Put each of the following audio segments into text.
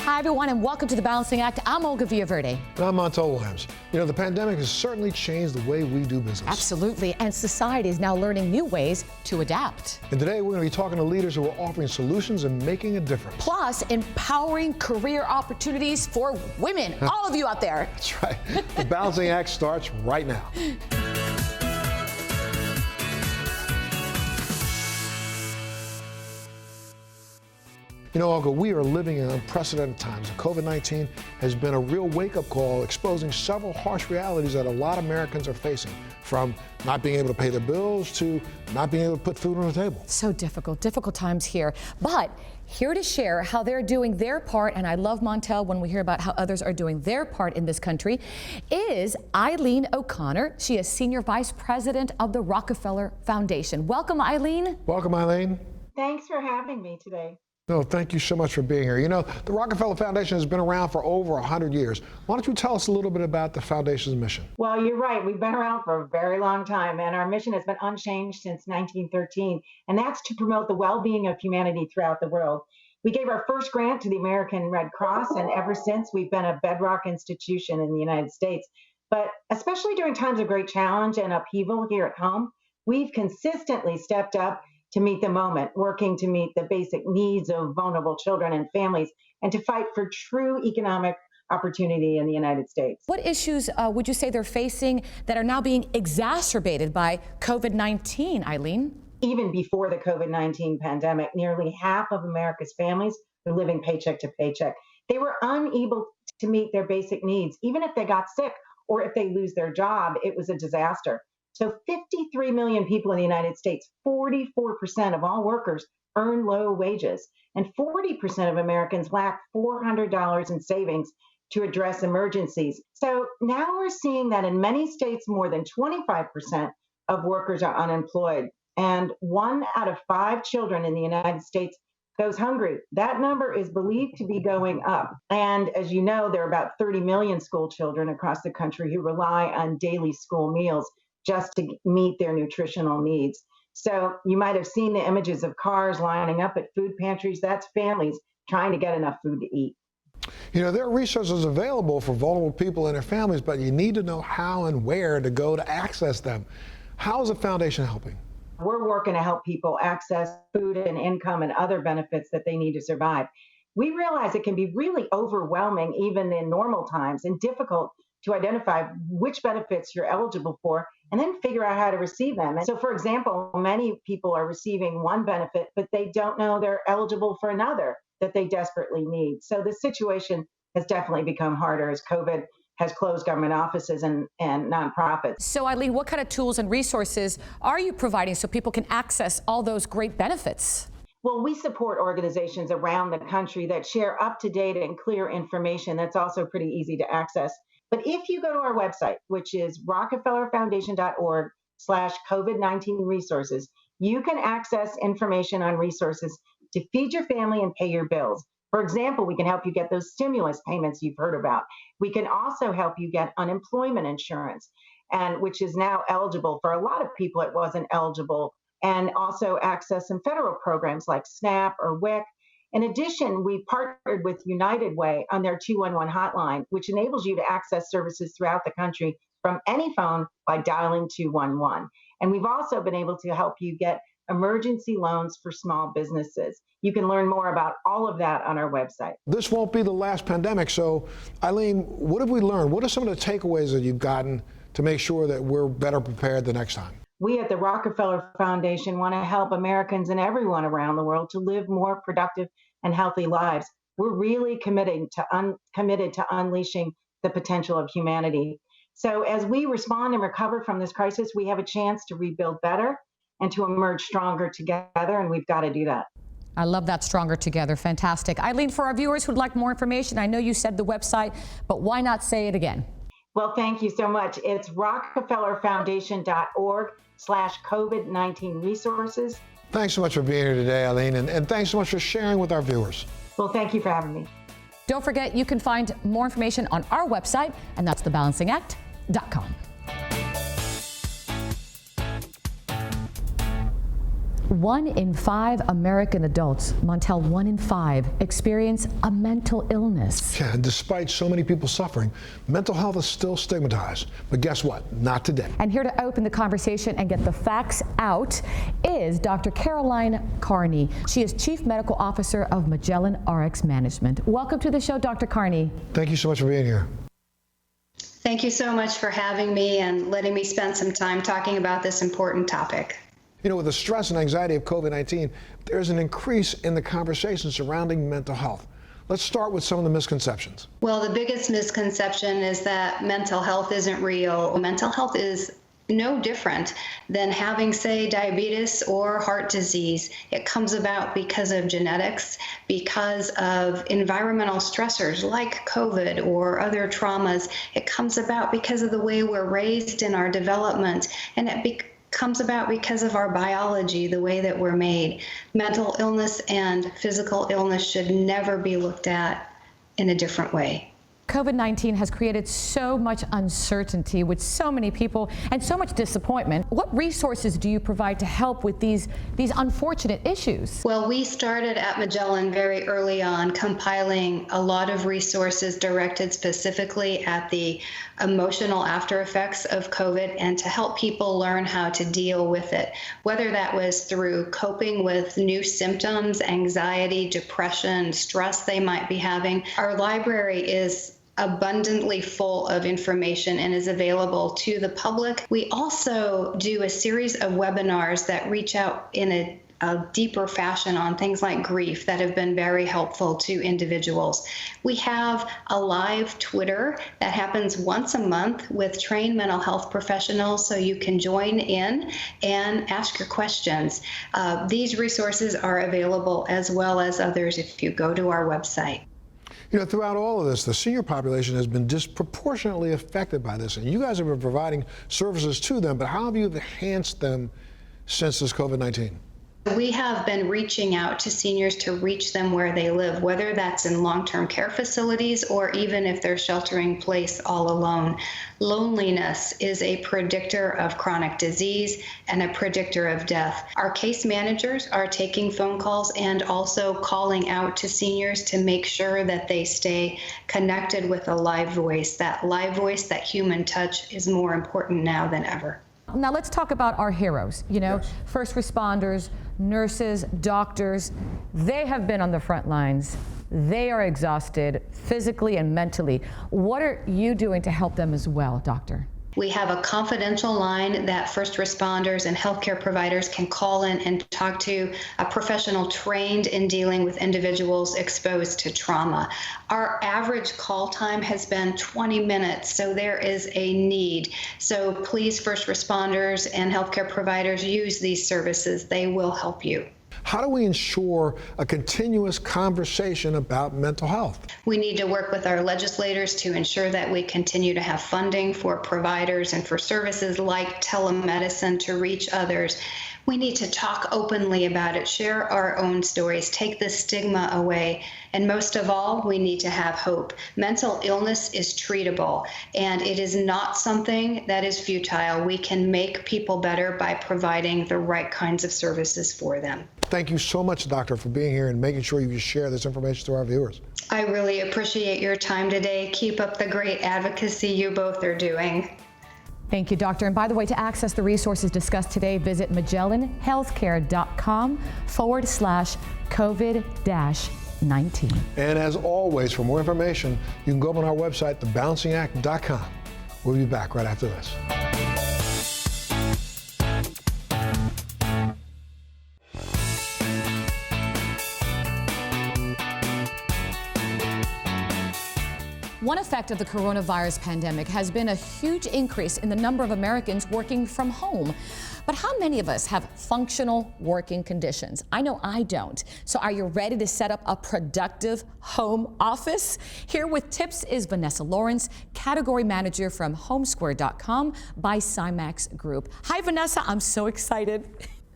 Hi, everyone, and welcome to The Balancing Act. I'm Olga Villaverde. And I'm Montel Williams. You know, the pandemic has certainly changed the way we do business. Absolutely, and society is now learning new ways to adapt. And today we're going to be talking to leaders who are offering solutions and making a difference. Plus, empowering career opportunities for women. All of you out there. That's right. The Balancing Act starts right now. You know, Olga, we are living in unprecedented times. COVID-19 has been a real wake-up call, exposing several harsh realities that a lot of Americans are facing, from not being able to pay their bills to not being able to put food on the table. So difficult times here. But here to share how they're doing their part, and I love Montel when we hear about how others are doing their part in this country, is Eileen O'Connor. She is Senior Vice President of the Rockefeller Foundation. Welcome, Eileen. Welcome, Eileen. Thanks for having me today. No, thank you so much for being here. You know, the Rockefeller Foundation has been around for over 100 years. Why don't you tell us a little bit about the foundation's mission? Well, you're right. We've been around for a very long time, and our mission has been unchanged since 1913, and that's to promote the well-being of humanity throughout the world. We gave our first grant to the American Red Cross, and ever since, we've been a bedrock institution in the United States. But especially during times of great challenge and upheaval here at home, we've consistently stepped up to meet the moment, working to meet the basic needs of vulnerable children and families, and to fight for true economic opportunity in the United States. What issues would you say they're facing that are now being exacerbated by COVID-19, Eileen? Even before the COVID-19 pandemic, nearly half of America's families were living paycheck to paycheck. They were unable to meet their basic needs. Even if they got sick or if they lose their job, it was a disaster. So 53 million people in the United States, 44% of all workers earn low wages, and 40% of Americans lack $400 in savings to address emergencies. So now we're seeing that in many states, more than 25% of workers are unemployed, and 1 out of 5 children in the United States goes hungry. That number is believed to be going up. And as you know, there are about 30 million school children across the country who rely on daily school meals just to meet their nutritional needs. So you might have seen the images of cars lining up at food pantries. That's families trying to get enough food to eat. You know, there are resources available for vulnerable people and their families, but you need to know how and where to go to access them. How is the foundation helping? We're working to help people access food and income and other benefits that they need to survive. We realize it can be really overwhelming, even in normal times, and difficult to identify which benefits you're eligible for and then figure out how to receive them. And so, for example, many people are receiving one benefit, but they don't know they're eligible for another that they desperately need. So the situation has definitely become harder as COVID has closed government offices and nonprofits. So, Eileen, what kind of tools and resources are you providing so people can access all those great benefits? Well, we support organizations around the country that share up-to-date and clear information that's also pretty easy to access. But if you go to our website, which is rockefellerfoundation.org/COVID-19 resources, you can access information on resources to feed your family and pay your bills. For example, we can help you get those stimulus payments you've heard about. We can also help you get unemployment insurance, and which is now eligible for a lot of people. It wasn't eligible, and also access some federal programs like SNAP or WIC. In addition, we partnered with United Way on their 211 hotline, which enables you to access services throughout the country from any phone by dialing 211. And we've also been able to help you get emergency loans for small businesses. You can learn more about all of that on our website. This won't be the last pandemic, so Eileen, what have we learned? What are some of the takeaways that you've gotten to make sure that we're better prepared the next time? We at the Rockefeller Foundation want to help Americans and everyone around the world to live more productive and healthy lives. We're really committed to unleashing the potential of humanity. So as we respond and recover from this crisis, we have a chance to rebuild better and to emerge stronger together, and we've got to do that. I love that, stronger together. Fantastic. Eileen, for our viewers who'd like more information, I know you said the website, but why not say it again? Well, thank you so much. It's rockefellerfoundation.org/COVID-19 resources. Thanks so much for being here today, Eileen, and thanks so much for sharing with our viewers. Well, thank you for having me. Don't forget, you can find more information on our website, and that's thebalancingact.com. 1 in 5 American adults, Montel, 1 in 5 experience a mental illness. Yeah, and despite so many people suffering, mental health is still stigmatized. But guess what? Not today. And here to open the conversation and get the facts out is Dr. Caroline Carney. She is Chief Medical Officer of Magellan RX Management. Welcome to the show, Dr. Carney. Thank you so much for being here. Thank you so much for having me and letting me spend some time talking about this important topic. You know, with the stress and anxiety of COVID-19, there's an increase in the conversation surrounding mental health. Let's start with some of the misconceptions. Well, the biggest misconception is that mental health isn't real. Mental health is no different than having, say, diabetes or heart disease. It comes about because of genetics, because of environmental stressors like COVID or other traumas. It comes about because of the way we're raised in our development, and it comes about because of our biology, the way that we're made. Mental illness and physical illness should never be looked at in a different way. COVID-19 has created so much uncertainty with so many people and so much disappointment. What resources do you provide to help with these unfortunate issues? Well, we started at Magellan very early on, compiling a lot of resources directed specifically at the emotional after effects of COVID and to help people learn how to deal with it, whether that was through coping with new symptoms, anxiety, depression, stress they might be having. Our library is abundantly full of information and is available to the public. We also do a series of webinars that reach out in a deeper fashion on things like grief that have been very helpful to individuals. We have a live Twitter that happens once a month with trained mental health professionals, so you can join in and ask your questions. These resources are available as well as others if you go to our website. You know, throughout all of this, the senior population has been disproportionately affected by this, and you guys have been providing services to them, but how have you enhanced them since this COVID-19? We have been reaching out to seniors to reach them where they live, whether that's in long-term care facilities or even if they're sheltering in place all alone. Loneliness is a predictor of chronic disease and a predictor of death. Our case managers are taking phone calls and also calling out to seniors to make sure that they stay connected with a live voice. That live voice, that human touch is more important now than ever. Now let's talk about our heroes, Yes. First responders, nurses, doctors. They have been on the front lines. They are exhausted physically and mentally. What are you doing to help them as well, doctor? We have a confidential line that first responders and healthcare providers can call in and talk to a professional trained in dealing with individuals exposed to trauma. Our average call time has been 20 minutes, so there is a need. So please, first responders and healthcare providers, use these services. They will help you. How do we ensure a continuous conversation about mental health? We need to work with our legislators to ensure that we continue to have funding for providers and for services like telemedicine to reach others. We need to talk openly about it, share our own stories, take the stigma away, and most of all, we need to have hope. Mental illness is treatable, and it is not something that is futile. We can make people better by providing the right kinds of services for them. Thank you so much, doctor, for being here and making sure you share this information to our viewers. I really appreciate your time today. Keep up the great advocacy you both are doing. Thank you, doctor. And by the way, to access the resources discussed today, visit magellanhealthcare.com/COVID-19. And as always, for more information, you can go up on our website, thebalancingact.com. We'll be back right after this. One effect of the coronavirus pandemic has been a huge increase in the number of Americans working from home. But how many of us have functional working conditions? I know I don't. So are you ready to set up a productive home office? Here with tips is Vanessa Lawrence, category manager from homesquare.com by Cymax Group. Hi, Vanessa. I'm so excited.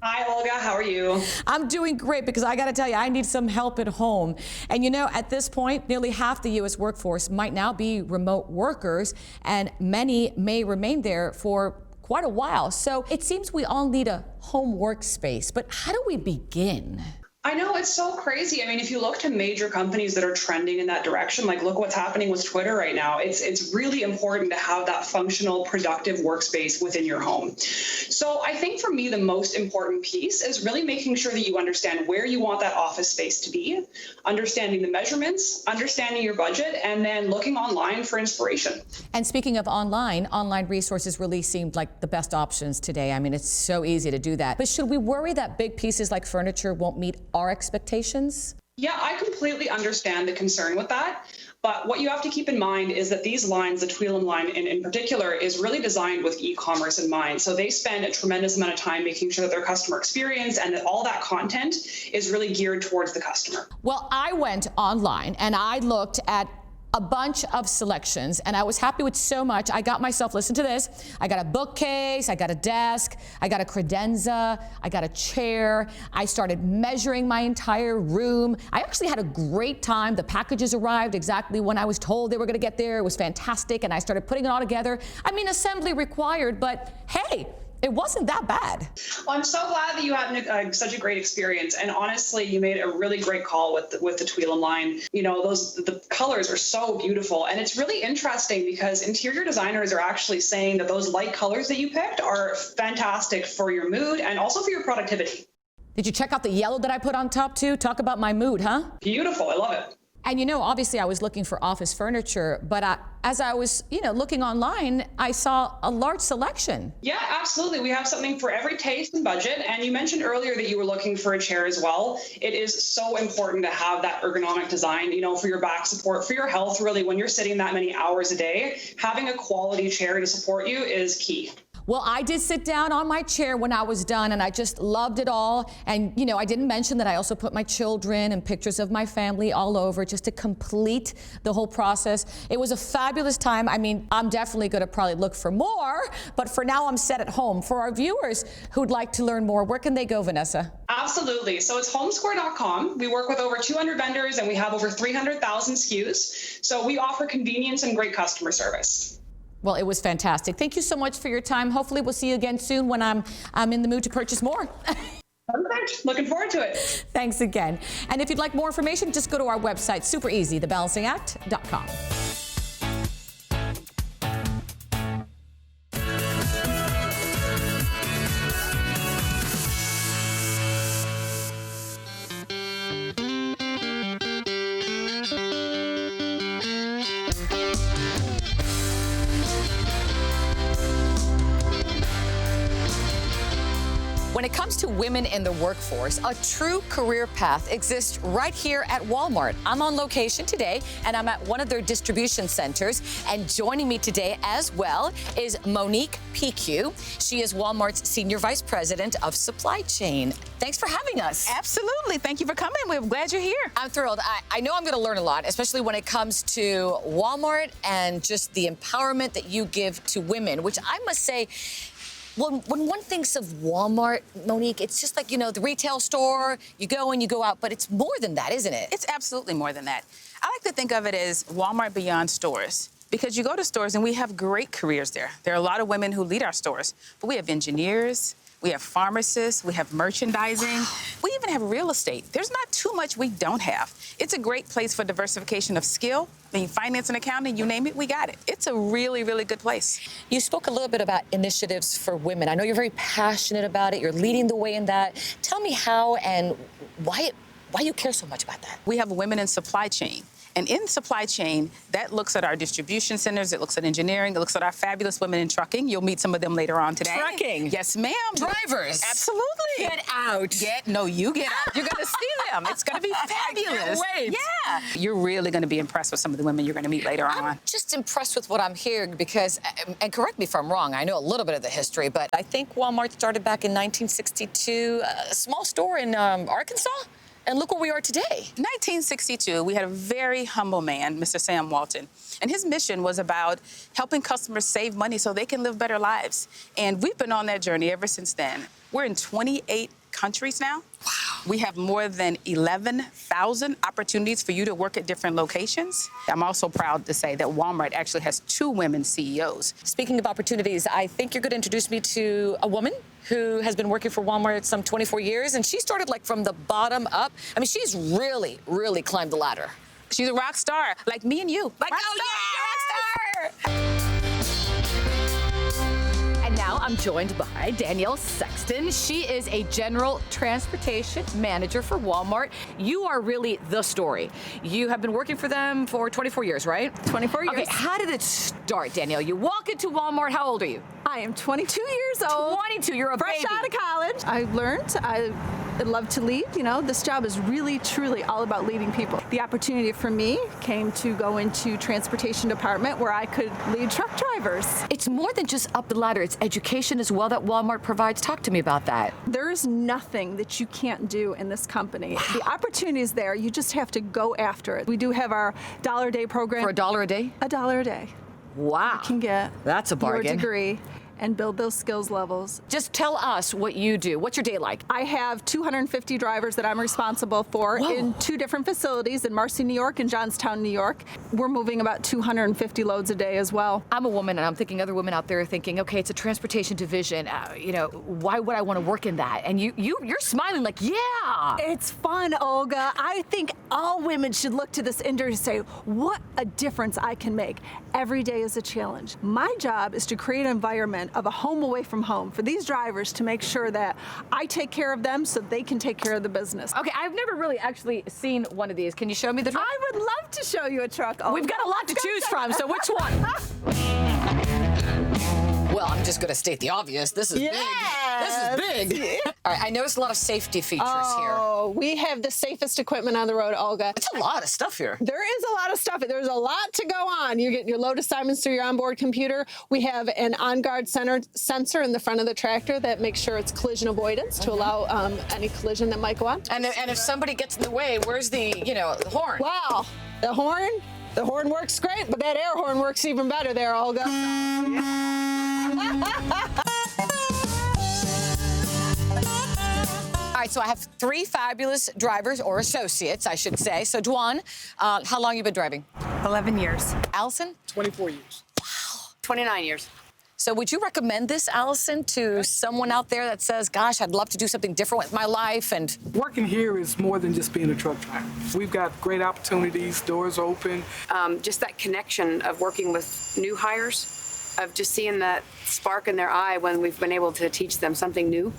Hi, Olga. How are you? I'm doing great because I got to tell you, I need some help at home. And you know, at this point, nearly half the U.S. workforce might now be remote workers, and many may remain there for quite a while. So it seems we all need a home workspace, but how do we begin? I know, it's so crazy. I mean, if you look to major companies that are trending in that direction, like look what's happening with Twitter right now, it's really important to have that functional, productive workspace within your home. So I think for me, the most important piece is really making sure that you understand where you want that office space to be, understanding the measurements, understanding your budget, and then looking online for inspiration. And speaking of online resources really seemed like the best options today. I mean, it's so easy to do that. But should we worry that big pieces like furniture won't meet our expectations? Yeah, I completely understand the concern with that. But what you have to keep in mind is that these lines, the Twilm line in particular, is really designed with e-commerce in mind. So they spend a tremendous amount of time making sure that their customer experience and that all that content is really geared towards the customer. Well, I went online and I looked at a bunch of selections and I was happy with so much. I got myself, listen to this, I got a bookcase, I got a desk, I got a credenza, I got a chair. I started measuring my entire room. I actually had a great time. The packages arrived exactly when I was told they were gonna get there. It was fantastic and I started putting it all together. I mean, assembly required, but hey, it wasn't that bad. Well, I'm so glad that you had such a great experience. And honestly, you made a really great call with the Twilm line. You know, the colors are so beautiful. And it's really interesting because interior designers are actually saying that those light colors that you picked are fantastic for your mood and also for your productivity. Did you check out the yellow that I put on top too? Talk about my mood, huh? Beautiful, I love it. And you know, obviously I was looking for office furniture, but as I was, looking online, I saw a large selection. Yeah, absolutely. We have something for every taste and budget. And you mentioned earlier that you were looking for a chair as well. It is so important to have that ergonomic design, for your back support, for your health, really, when you're sitting that many hours a day, having a quality chair to support you is key. Well, I did sit down on my chair when I was done and I just loved it all. And, I didn't mention that I also put my children and pictures of my family all over just to complete the whole process. It was a fabulous time. I mean, I'm definitely going to probably look for more, but for now I'm set at home. For our viewers who'd like to learn more, where can they go, Vanessa? Absolutely. So it's homesquare.com. We work with over 200 vendors and we have over 300,000 SKUs. So we offer convenience and great customer service. Well, it was fantastic. Thank you so much for your time. Hopefully we'll see you again soon when I'm in the mood to purchase more. Perfect. Looking forward to it. Thanks again. And if you'd like more information, just go to our website. Super easy, thebalancingact.com. When it comes to women in the workforce, a true career path exists right here at Walmart. I'm on location today, and I'm at one of their distribution centers. And joining me today as well is Monique PQ. She is Walmart's Senior Vice President of Supply Chain. Thanks for having us. Absolutely. Thank you for coming. We're glad you're here. I'm thrilled. I know I'm going to learn a lot, especially when it comes to Walmart and just the empowerment that you give to women, which I must say, when one thinks of Walmart, Monique, it's just like, the retail store, you go and you go out, but it's more than that, isn't it? It's absolutely more than that. I like to think of it as Walmart beyond stores, because you go to stores and we have great careers there. There are a lot of women who lead our stores, but we have engineers, we have pharmacists, we have merchandising, we even have real estate. There's not too much we don't have. It's a great place for diversification of skill. I mean, finance and accounting, you name it, we got it. It's a really, really good place. You spoke a little bit about initiatives for women. I know you're very passionate about it. You're leading the way in that. Tell me how and why you care so much about that. We have women in supply chain. And in supply chain, that looks at our distribution centers, it looks at engineering, it looks at our fabulous women in trucking. You'll meet some of them later on today. Trucking? Yes, ma'am. Drivers? Absolutely. Get out. You get out. You're going to see them. It's going to be fabulous. I can't wait. Yeah. You're really going to be impressed with some of the women you're going to meet later on. I'm just impressed with what I'm hearing because, and correct me if I'm wrong, I know a little bit of the history, but I think Walmart started back in 1962, a small store in Arkansas. And look where we are today. 1962, we had a very humble man, Mr. Sam Walton. And his mission was about helping customers save money so they can live better lives. And we've been on that journey ever since then. We're in 28 countries now. Wow. We have more than 11,000 opportunities for you to work at different locations. I'm also proud to say that Walmart actually has 2 women CEOs. Speaking of opportunities, I think you're going to introduce me to a woman who has been working for Walmart some 24 years, and she started like from the bottom up. I mean, she's really, really climbed the ladder. She's a rock star, like me and you. Like, rock star! And now I'm joined by Danielle Sexton. She is a general transportation manager for Walmart. You are really the story. You have been working for them for 24 years, right? 24 years. Okay, how did it start, Danielle? You walk into Walmart, how old are you? I am 22 years old. 22, you're a fresh baby. out of college. I learned I love to lead. You know, this job is really, truly all about leading people. The opportunity for me came to go into transportation department where I could lead truck drivers. It's more than just up the ladder. It's education as well that Walmart provides. Talk to me about that. There is nothing that you can't do in this company. Wow. The opportunity is there. You just have to go after it. We do have our $1 a day program. For $1 a day? $1 a day. Wow. You can get that's a bargain. Your degree and build those skills levels. Just tell us what you do. What's your day like? I have 250 drivers that I'm responsible for in 2 different facilities in Marcy, New York and Johnstown, New York. We're moving about 250 loads a day as well. I'm a woman, and I'm thinking other women out there are thinking, okay, it's a transportation division. You know, why would I want to work in that? And you're smiling like, yeah. It's fun, Olga. I think all women should look to this industry and say, what a difference I can make. Every day is a challenge. My job is to create an environment of a home away from home for these drivers to make sure that I take care of them so they can take care of the business. Okay, I've never really actually seen one of these. Can you show me the truck? I would love to show you a truck. Olga. We've got a lot to choose from, so which one? Well, I'm just going to state the obvious. This is big. This is big. All right, I noticed a lot of safety features here. Oh, we have the safest equipment on the road, Olga. It's a lot of stuff here. There is a lot of stuff. There's a lot to go on. You get your load assignments through your onboard computer. We have an on-guard sensor in the front of the tractor that makes sure it's collision avoidance to allow any collision that might go on. And if somebody gets in the way, where's the horn? Wow, the horn works great, but that air horn works even better there, Olga. All right, so I have 3 fabulous drivers, or associates, I should say. So, Duan, how long have you been driving? 11 years. Allison? 24 years. Wow. 29 years. So would you recommend this, Allison, to someone out there that says, gosh, I'd love to do something different with my life? And working here is more than just being a truck driver. We've got great opportunities, doors open. Just that connection of working with new hires, of just seeing that spark in their eye when we've been able to teach them something new.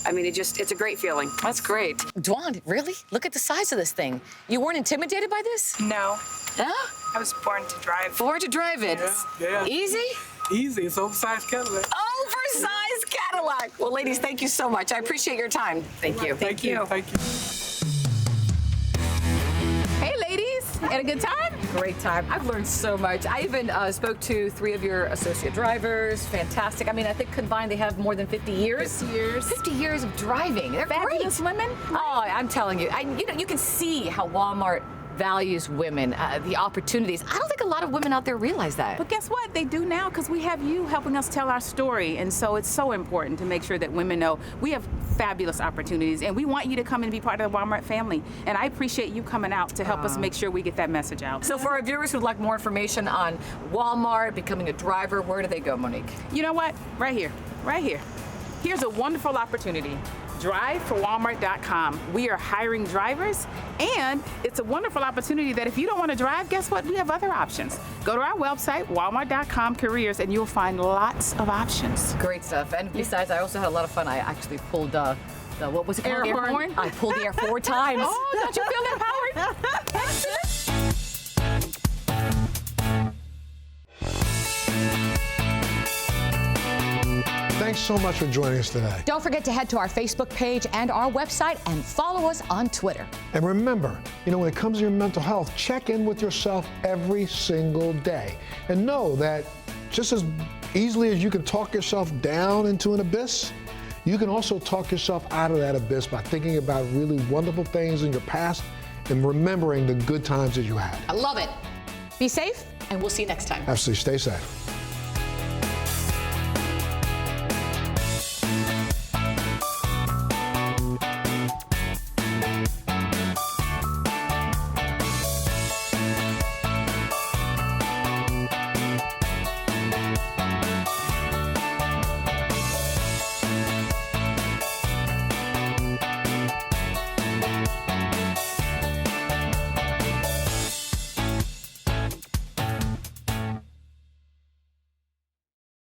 I mean, it's a great feeling. That's great. Duan, really? Look at the size of this thing. You weren't intimidated by this? No. Huh? I was born to drive. Born to drive it? Yeah. Easy? Easy. It's oversized Cadillac. Oversized Cadillac. Well, ladies, thank you so much. I appreciate your time. Thank you. Thank you. Hey, ladies. Had a good time? Great time. I've learned so much. I even spoke to 3 of your associate drivers. Fantastic. I mean, I think combined they have more than 50 years. 50 years. 50 years of driving. They're Fabulous great. women. Oh, I'm telling you. You can see how Walmart values women, the opportunities. I don't think a lot of women out there realize that. But guess what? They do now because we have you helping us tell our story. And so it's so important to make sure that women know we have fabulous opportunities and we want you to come and be part of the Walmart family. And I appreciate you coming out to help us make sure we get that message out. So for our viewers who'd like more information on Walmart, becoming a driver, where do they go, Monique? You know what? Right here. Right here. Here's a wonderful opportunity. Driveforwalmart.com. We are hiring drivers, and it's a wonderful opportunity that if you don't want to drive, guess what? We have other options. Go to our website, walmart.com careers, and you'll find lots of options. Great stuff. And besides, I also had a lot of fun. I actually pulled what was it called? Air horn? I pulled the air 4 times. Oh, don't you feel empowered? Thanks so much for joining us today. Don't forget to head to our Facebook page and our website and follow us on Twitter. And remember, when it comes to your mental health, check in with yourself every single day. And know that just as easily as you can talk yourself down into an abyss, you can also talk yourself out of that abyss by thinking about really wonderful things in your past and remembering the good times that you had. I love it. Be safe, and we'll see you next time. Absolutely. Stay safe.